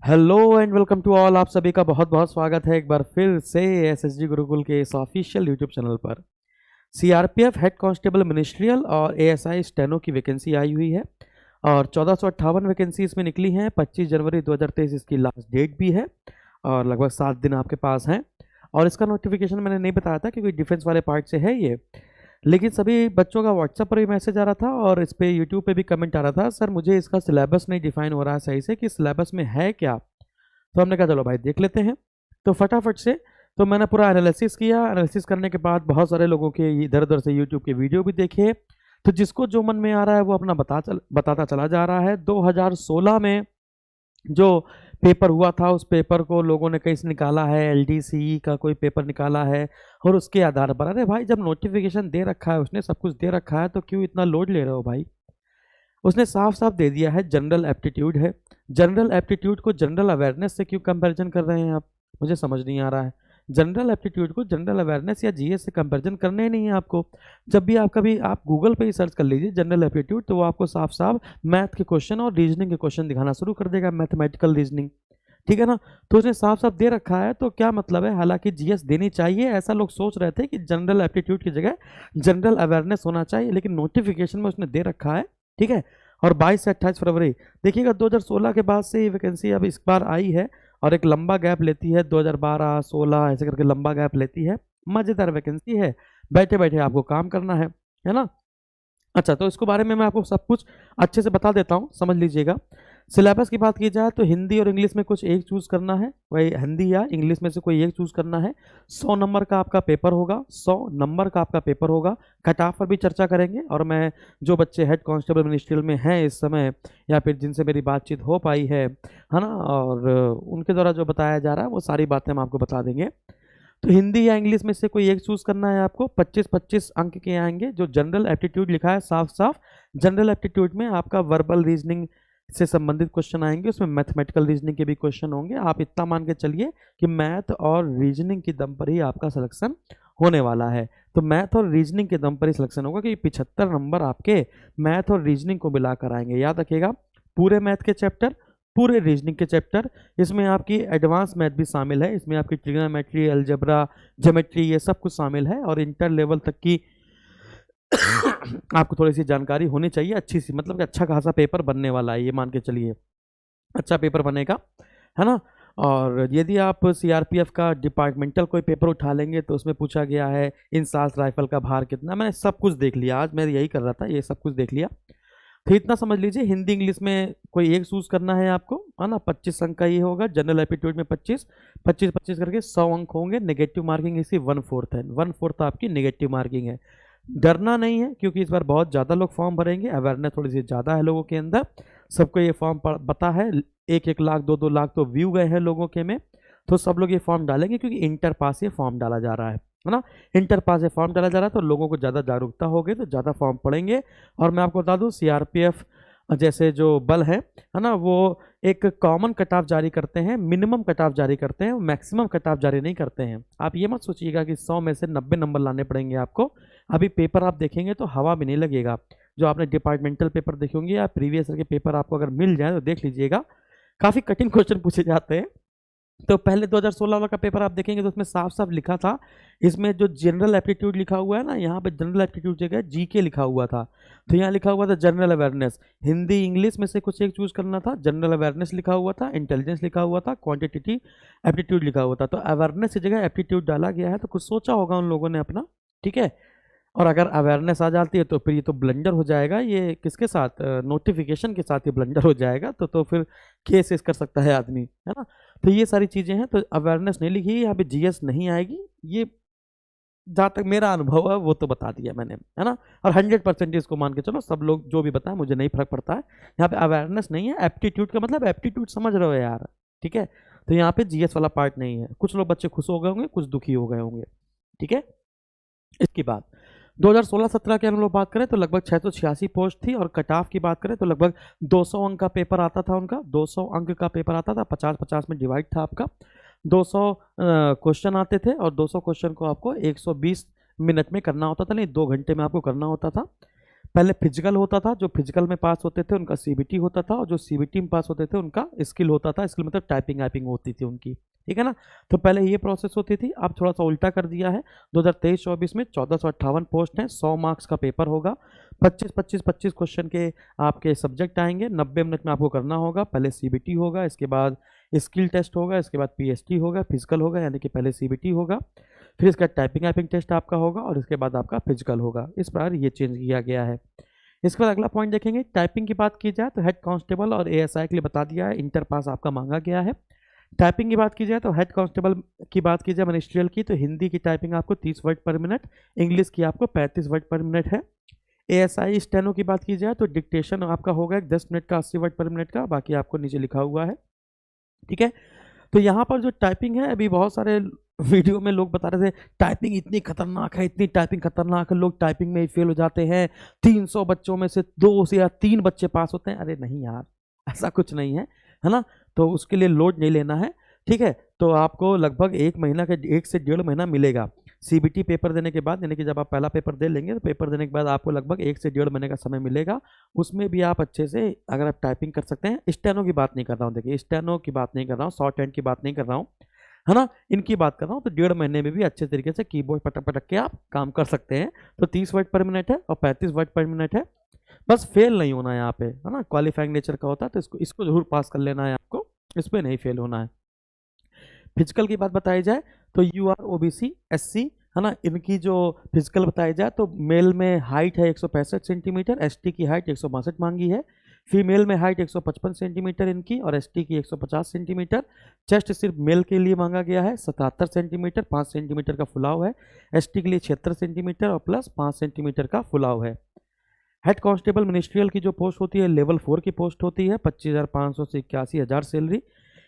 Hello and welcome to all. आप सभी का बहुत बहुत स्वागत है एक बार फिर से एसएसजी गुरुकुल के इस ऑफिशियल यूट्यूब चैनल पर। सीआरपीएफ हेड कांस्टेबल मिनिस्ट्रियल और एएसआई स्टेनो की वैकेंसी आई हुई है और 1458 वैकेंसी इसमें निकली हैं। 25 जनवरी 2023 इसकी लास्ट डेट भी है और लगभग 7 दिन आपके पास हैं। और इसका नोटिफिकेशन मैंने नहीं बताया था क्योंकि डिफेंस वाले पार्ट से है ये, लेकिन सभी बच्चों का व्हाट्सएप पर भी मैसेज आ रहा था और इस पे यूट्यूब पे भी कमेंट आ रहा था, सर मुझे इसका सिलेबस नहीं डिफाइन हो रहा है सही से कि सिलेबस में है क्या। तो हमने कहा चलो भाई देख लेते हैं। तो फटाफट से तो मैंने पूरा एनालिसिस किया। एनालिसिस करने के बाद बहुत सारे लोगों के इधर उधर से यूट्यूब के वीडियो भी देखे। तो जिसको जो मन में आ रहा है वो अपना बताता चला जा रहा है। 2016 में जो पेपर हुआ था उस पेपर को लोगों ने कहीं से निकाला है, एलडीसी का कोई पेपर निकाला है और उसके आधार पर, अरे भाई जब नोटिफिकेशन दे रखा है, उसने सब कुछ दे रखा है तो क्यों इतना लोड ले रहे हो भाई। उसने साफ साफ दे दिया है जनरल एप्टीट्यूड है। जनरल एप्टीट्यूड को जनरल अवेयरनेस से क्यों कंपैरिजन कर रहे हैं आप, मुझे समझ नहीं आ रहा है। जनरल एप्टीट्यूड को जनरल अवेयरनेस या जीएस से कंपैरिजन करने ही नहीं है आपको। जब भी आप कभी आप गूगल पे ही सर्च कर लीजिए जनरल एप्टीट्यूड, तो वो आपको साफ साफ मैथ के क्वेश्चन और रीजनिंग के क्वेश्चन दिखाना शुरू कर देगा, मैथमेटिकल रीजनिंग, ठीक है ना। तो उसने साफ साफ दे रखा है तो क्या मतलब है। हालांकि जीएस देनी चाहिए ऐसा लोग सोच रहे थे कि जनरल एप्टीट्यूड की जगह जनरल अवेयरनेस होना चाहिए, लेकिन नोटिफिकेशन में उसने दे रखा है, ठीक है। और 22 से 28 फरवरी देखिएगा 2016 के बाद से ये वैकेंसी अब इस बार आई है और एक लंबा गैप लेती है, 2012 16 ऐसे करके लंबा गैप लेती है। मजेदार वैकेंसी है, बैठे बैठे आपको काम करना है ना। अच्छा, तो इसके बारे में मैं आपको सब कुछ अच्छे से बता देता हूँ, समझ लीजिएगा। सिलेबस की बात की जाए तो हिंदी और इंग्लिश में कुछ एक चूज करना है, वही हिंदी या इंग्लिश में से कोई एक चूज करना है। 100 नंबर का आपका पेपर होगा, 100 नंबर का आपका पेपर होगा। कट ऑफ पर भी चर्चा करेंगे और मैं जो बच्चे हेड कांस्टेबल मिनिस्ट्रियल में हैं इस समय या फिर जिनसे मेरी बातचीत हो पाई है ना, और उनके द्वारा जो बताया जा रहा है वो सारी बातें हम आपको बता देंगे। तो हिंदी या इंग्लिश में से कोई एक चूज करना है आपको। 25-25 अंक के आएंगे। जो जनरल एप्टीट्यूड लिखा है साफ साफ, जनरल एप्टीट्यूड में आपका वर्बल रीजनिंग से संबंधित क्वेश्चन आएंगे, उसमें मैथमेटिकल रीजनिंग के भी क्वेश्चन होंगे। आप इतना मान के चलिए कि मैथ और रीजनिंग के दम पर ही आपका सिलेक्शन होने वाला है। तो मैथ और रीजनिंग के दम पर ही सिलेक्शन होगा कि 75 नंबर आपके मैथ और रीजनिंग को मिलाकर आएंगे। याद रखिएगा, पूरे मैथ के चैप्टर, पूरे रीजनिंग के चैप्टर, इसमें आपकी एडवांस मैथ भी शामिल है, इसमें आपकी ट्रिग्नोमेट्री, अलजेब्रा, ज्योमेट्री ये सब कुछ शामिल है और इंटर लेवल तक की आपको थोड़ी सी जानकारी होनी चाहिए अच्छी सी, मतलब कि अच्छा खासा पेपर बनने वाला है, ये मान के चलिए अच्छा पेपर बनेगा, है ना। और यदि आप सीआरपीएफ का डिपार्टमेंटल कोई पेपर उठा लेंगे तो उसमें पूछा गया है इंसास राइफल का भार कितना, मैंने सब कुछ देख लिया, आज मैं यही कर रहा था, ये सब कुछ देख लिया। तो इतना समझ लीजिए, हिंदी इंग्लिश में कोई एक चूज करना है आपको, है ना। 25 अंक का ये होगा, जनरल एप्टीट्यूड में 25 25 25 करके 100 अंक होंगे। नेगेटिव मार्किंग इसकी 1/4 है, 1/4 आपकी नेगेटिव मार्किंग है। डरना नहीं है क्योंकि इस बार बहुत ज़्यादा लोग फॉर्म भरेंगे, अवेयरनेस थोड़ी सी ज़्यादा है लोगों के अंदर, सबको ये फॉर्म पता है। 1-1 लाख 2-2 लाख तो व्यू गए हैं लोगों के में, तो सब लोग ये फॉर्म डालेंगे क्योंकि इंटर पास ये फॉर्म डाला जा रहा है ना। इंटर पास ये फॉर्म डाला जा रहा है तो लोगों को ज़्यादा जागरूकता होगी तो ज़्यादा फॉर्म पड़ेंगे। और मैं आपको बता दूं सीआरपीएफ जैसे जो बल है ना, वो एक कॉमन कट ऑफ जारी करते हैं, मिनिमम कट ऑफ जारी करते हैं, मैक्सिमम कट ऑफ जारी नहीं करते हैं। आप ये मत सोचिएगा कि 100 में से 90 नंबर लाने पड़ेंगे आपको। अभी पेपर आप देखेंगे तो हवा भी नहीं लगेगा। जो आपने डिपार्टमेंटल पेपर देखे होंगे या प्रीवियस ईयर के पेपर आपको अगर मिल जाए तो देख लीजिएगा, काफ़ी कठिन क्वेश्चन पूछे जाते हैं। तो पहले 2016 वाला का पेपर आप देखेंगे तो उसमें साफ साफ लिखा था, इसमें जो जनरल एप्टीट्यूड लिखा हुआ है ना, यहाँ पे जनरल एप्टीट्यूड जगह जीके लिखा हुआ था, तो यहाँ लिखा हुआ था जनरल अवेयरनेस। हिंदी इंग्लिश में से कुछ एक चूज करना था, जनरल अवेयरनेस लिखा हुआ था, इंटेलिजेंस लिखा हुआ था, क्वांटिटेटिव एप्टीट्यूड लिखा हुआ था। तो अवेयरनेस की जगह एप्टीट्यूड डाला गया है, तो कुछ सोचा होगा उन लोगों ने अपना, ठीक है। और अगर अवेयरनेस आ जाती है तो फिर ये तो ब्लंडर हो जाएगा, ये किसके साथ, नोटिफिकेशन के साथ ये ब्लंडर हो जाएगा, तो फिर केस कर सकता है आदमी, है ना। तो ये सारी चीज़ें हैं, तो अवेयरनेस नहीं लिखी, यहाँ पे जीएस नहीं आएगी, ये जहाँ तक मेरा अनुभव है वो तो बता दिया मैंने, है ना। और 100% इसको मान के चलो, सब लोग जो भी बताएं मुझे नहीं फर्क पड़ता है। यहाँ पे अवेयरनेस नहीं है, एप्टीट्यूड का मतलब एप्टीट्यूड समझ रहे हो यार, ठीक है। तो यहाँ पे जीएस वाला पार्ट नहीं है। कुछ लोग बच्चे खुश हो गए होंगे, कुछ दुखी हो गए होंगे, ठीक है। इसकी बात 2016-17 की हम लोग बात करें तो लगभग 686 पोस्ट थी और कट ऑफ की बात करें तो लगभग 200 अंक का पेपर आता था उनका, 200 अंक का पेपर आता था, 50-50 में डिवाइड था आपका। 200 क्वेश्चन आते थे और 200 क्वेश्चन को आपको 120 मिनट में करना होता था, नहीं 2 घंटे में आपको करना होता था। पहले फिजिकल होता था, जो फिजिकल में पास होते थे उनका सीबीटी होता था, और जो सीबीटी में पास होते थे उनका स्किल होता था। स्किल मतलब टाइपिंग वाइपिंग होती थी उनकी, ठीक है ना। तो पहले ये प्रोसेस होती थी, अब थोड़ा सा उल्टा कर दिया है। 2023-24 में 1458 पोस्ट हैं, 100 मार्क्स का पेपर होगा, 25 क्वेश्चन के आपके सब्जेक्ट आएंगे, 90 मिनट में आपको करना होगा। पहले सीबीटी होगा, इसके बाद स्किल टेस्ट होगा, इसके बाद पीएसटी होगा, फिजिकल होगा, यानी कि पहले सीबीटी होगा, फिर इसका टाइपिंग वाइपिंग टेस्ट आपका होगा, और इसके बाद आपका फिजिकल होगा। इस प्रकार ये चेंज किया गया है। इसके बाद अगला पॉइंट देखेंगे, टाइपिंग की बात की जाए तो हेड कांस्टेबल और एएसआई के लिए बता दिया है, इंटर पास आपका मांगा गया है। टाइपिंग की बात की जाए तो हेड कांस्टेबल की बात की जाए मिनिस्ट्रियल की, तो हिंदी की टाइपिंग आपको 30 वर्ड पर मिनट, इंग्लिश की आपको 35 वर्ड पर मिनट है। एएसआई स्टेनो की बात की जाए तो डिक्टेशन आपका होगा 10 मिनट का 80 वर्ड पर मिनट का, बाकी आपको नीचे लिखा हुआ है, ठीक है। तो यहाँ पर जो टाइपिंग है, अभी बहुत सारे वीडियो में लोग बता रहे थे टाइपिंग इतनी खतरनाक है, इतनी टाइपिंग खतरनाक है, लोग टाइपिंग में ही फेल हो जाते हैं, 300 बच्चों में से 2 से या 3 बच्चे पास होते हैं। अरे नहीं यार, ऐसा कुछ नहीं है ना। तो उसके लिए लोड नहीं लेना है, ठीक है। तो आपको लगभग 1 महीना का 1 से 1.5 महीना मिलेगा सीबीटी पेपर देने के बाद, यानी कि जब आप पहला पेपर दे लेंगे तो पेपर देने के बाद आपको लगभग 1 से 1.5 महीने का समय मिलेगा। उसमें भी आप अच्छे से अगर आप टाइपिंग कर सकते हैं, स्टेनो की बात नहीं कर रहा हूँ, देखिए स्टेनो की बात नहीं कर रहा हूँ, शॉर्ट हैंड की बात नहीं कर रहा हूँ, है ना, इनकी बात कर रहा हूँ। तो 1.5 महीने में भी अच्छे तरीके से कीबोर्ड पटक पटक के आप काम कर सकते हैं। तो 30 वर्ड पर मिनट है और 35 वर्ड पर मिनट है, बस फेल नहीं होना है यहाँ पे, है ना। क्वालिफाइंग नेचर का होता है, तो इसको जरूर पास कर लेना है आपको, इसमें नहीं फेल होना है। फिजिकल की बात बताई जाए तो यूआर ओबीसी एससी, है ना, इनकी जो फिजिकल बताई जाए तो मेल में हाइट है 165 सेंटीमीटर, एसटी की हाइट 162 मांगी है, फीमेल में हाइट 155 सेंटीमीटर इनकी और एसटी की 150 सेंटीमीटर। चेस्ट सिर्फ मेल के लिए मांगा गया है 77 सेंटीमीटर, 5 सेंटीमीटर का फुलाव है। एसटी के लिए 76 सेंटीमीटर और प्लस 5 सेंटीमीटर का फुलाव है। हेड कांस्टेबल मिनिस्ट्रियल की जो पोस्ट होती है लेवल 4 की पोस्ट होती है, 25,500 से 81,000 सैलरी।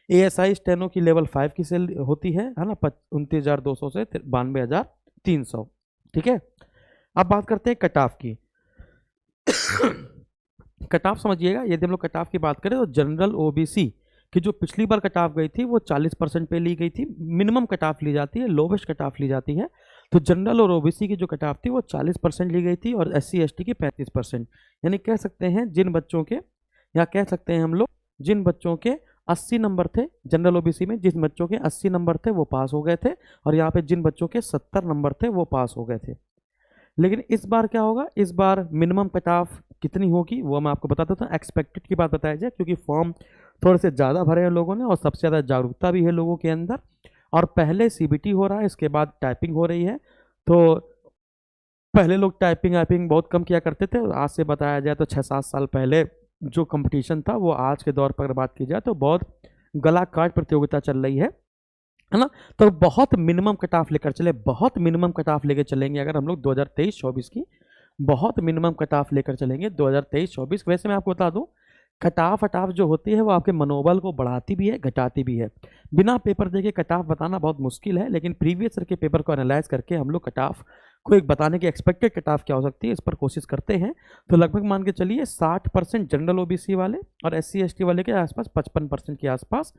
एएसआई स्टेनो की लेवल 5 की सैलरी होती है ना, 29,200 से 92,300, ठीक है। अब बात करते हैं कट ऑफ की। कट ऑफ समझिएगा, यदि हम लोग कट ऑफ की बात करें तो जनरल ओबीसी की जो पिछली बार कट ऑफ गई थी वो 40% पे ली गई थी, मिनिमम कट ऑफ ली जाती है, लोवेस्ट कट ऑफ ली जाती है। तो जनरल और ओबीसी की जो कट ऑफ थी वो 40% ली गई थी और एससी एसटी की 35%। यानी कह सकते हैं जिन बच्चों के, या कह सकते हैं हम लोग जिन बच्चों के 80 नंबर थे जनरल ओबीसी में, जिन बच्चों के 80 नंबर थे वो पास हो गए थे, और यहाँ पे जिन बच्चों के 70 नंबर थे वो पास हो गए थे। लेकिन इस बार क्या होगा, इस बार मिनिमम कट ऑफ कितनी होगी वो मैं आपको बता देता हूँ। एक्सपेक्टेड की बात बताई जाए, क्योंकि फॉर्म थोड़े से ज़्यादा भरे हैं लोगों ने और सबसे ज़्यादा जागरूकता भी है लोगों के अंदर, और पहले सीबीटी हो रहा है, इसके बाद टाइपिंग हो रही है। तो पहले लोग टाइपिंग वाइपिंग बहुत कम किया करते थे, आज से बताया जाए तो 6-7 साल पहले जो कंपटीशन था वो आज के दौर पर बात की जाए तो बहुत गला काट प्रतियोगिता चल रही है ना। तो बहुत मिनिमम कट ऑफ लेकर चले, बहुत मिनिमम कट ऑफ लेकर चलेंगे अगर हम लोग 2023-24 की, बहुत मिनिमम कट ऑफ लेकर चलेंगे 2023-24। वैसे मैं आपको बता दूं, कट ऑफ जो होती है वो आपके मनोबल को बढ़ाती भी है घटाती भी है। बिना पेपर देखे कट ऑफ बताना बहुत मुश्किल है, लेकिन प्रीवियस ईयर के पेपर को एनालाइज करके हम लोग कट ऑफ को एक बताने की एक्सपेक्टेड कट ऑफ क्या हो सकती है इस पर कोशिश करते हैं। तो लगभग मान के चलिए 60% जनरल ओबीसी वाले और एससी एसटी वाले के आसपास 55% के आसपास।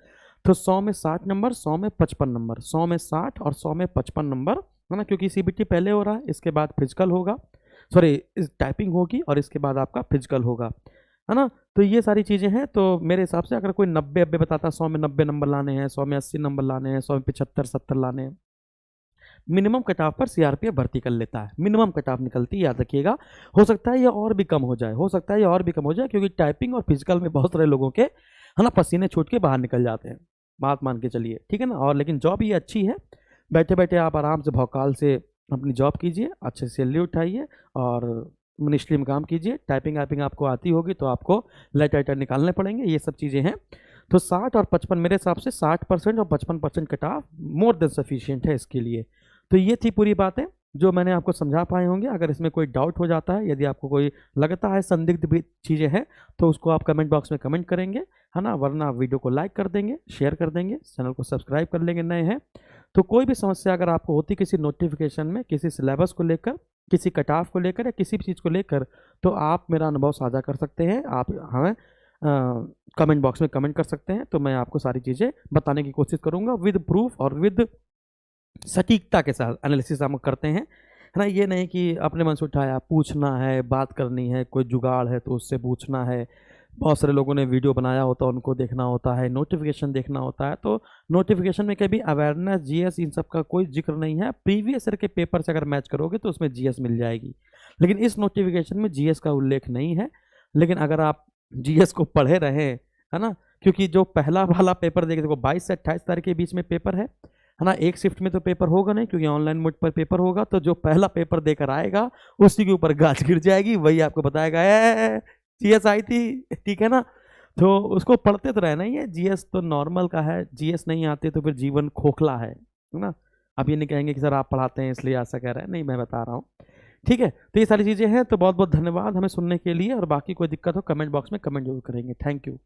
तो 100 में 60 नंबर, 100 में 55 नंबर, 100 में 60 और 100 में 55 नंबर, है ना, क्योंकि सीबीटी पहले हो रहा है, इसके बाद फिजिकल होगा, सॉरी टाइपिंग होगी और इसके बाद आपका फिजिकल होगा, है ना। तो ये सारी चीज़ें हैं। तो मेरे हिसाब से अगर कोई 90 बताता, 100 में 90 नंबर लाने हैं, 100 में 80 नंबर लाने हैं, 100 में 75-70 लाने हैं, मिनिमम कट ऑफ पर सीआरपीएफ भर्ती कर लेता है, मिनिमम कट ऑफ निकलती है, याद रखिएगा। हो सकता है ये और भी कम हो जाए, हो सकता है ये और भी कम हो जाए, क्योंकि टाइपिंग और फिजिकल में बहुत सारे लोगों के, है ना, पसीने छूट के बाहर निकल जाते हैं, बात मान के चलिए, ठीक है ना। और लेकिन जॉब ये अच्छी है, बैठे बैठे आप आराम से भौकाल से अपनी जॉब कीजिए, अच्छे से सैलरी उठाइए और मिनिस्ट्री में काम कीजिए। टाइपिंग वाइपिंग आपको आती होगी तो आपको लेटर निकालने पड़ेंगे, ये सब चीज़ें हैं। तो 60 और 55 मेरे हिसाब से 60% और 55% cut of more than sufficient है इसके लिए। तो ये थी पूरी बातें जो मैंने आपको समझा पाए होंगे। अगर इसमें कोई डाउट हो जाता है, यदि आपको कोई लगता है संदिग्ध भी चीज़ें हैं, तो उसको आप कमेंट बॉक्स में कमेंट करेंगे, है ना, वरना वीडियो को लाइक कर देंगे, शेयर कर देंगे, चैनल को सब्सक्राइब कर लेंगे नए हैं। तो कोई भी समस्या अगर आपको होती किसी नोटिफिकेशन में, किसी सिलेबस को लेकर, किसी कट ऑफ को लेकर या किसी भी चीज़ को लेकर, तो आप मेरा अनुभव साझा कर सकते हैं, आप हमें कमेंट बॉक्स में कमेंट कर सकते हैं। तो मैं आपको सारी चीज़ें बताने की कोशिश करूँगा विद प्रूफ और विद सटीकता के साथ एनालिसिस हम करते हैं। है ना। ये नहीं कि अपने मन से उठाया, पूछना है, बात करनी है, कोई जुगाड़ है तो उससे पूछना है। बहुत सारे लोगों ने वीडियो बनाया होता है, उनको देखना होता है, नोटिफिकेशन देखना होता है। तो नोटिफिकेशन में कभी अवेयरनेस, जीएस, इन सब का कोई जिक्र नहीं है। प्रीवियस ईयर के पेपर से अगर मैच करोगे तो उसमें जीएस मिल जाएगी, लेकिन इस नोटिफिकेशन में जीएस का उल्लेख नहीं है। लेकिन अगर आप जीएस को पढ़े रहे, है ना, क्योंकि जो पहला वाला पेपर देखे, देखो 22 से 28 तारीख के बीच में पेपर है ना। एक शिफ्ट में तो पेपर होगा नहीं, क्योंकि ऑनलाइन मोड पर पेपर होगा। तो जो पहला पेपर देकर आएगा उसी के ऊपर गाज गिर जाएगी, वही आपको बताएगा जीएस आई थी, ठीक है ना। तो उसको पढ़ते तो रहना ही है। जीएस तो नॉर्मल का है, जीएस नहीं आते तो फिर जीवन खोखला है ना। अब ये नहीं कहेंगे कि सर आप पढ़ाते हैं इसलिए ऐसा कह रहे हैं, नहीं, मैं बता रहा हूँ, ठीक है। तो ये सारी चीज़ें हैं। तो बहुत बहुत धन्यवाद हमें सुनने के लिए, और बाकी कोई दिक्कत हो कमेंट बॉक्स में कमेंट जरूर करेंगे। Thank you.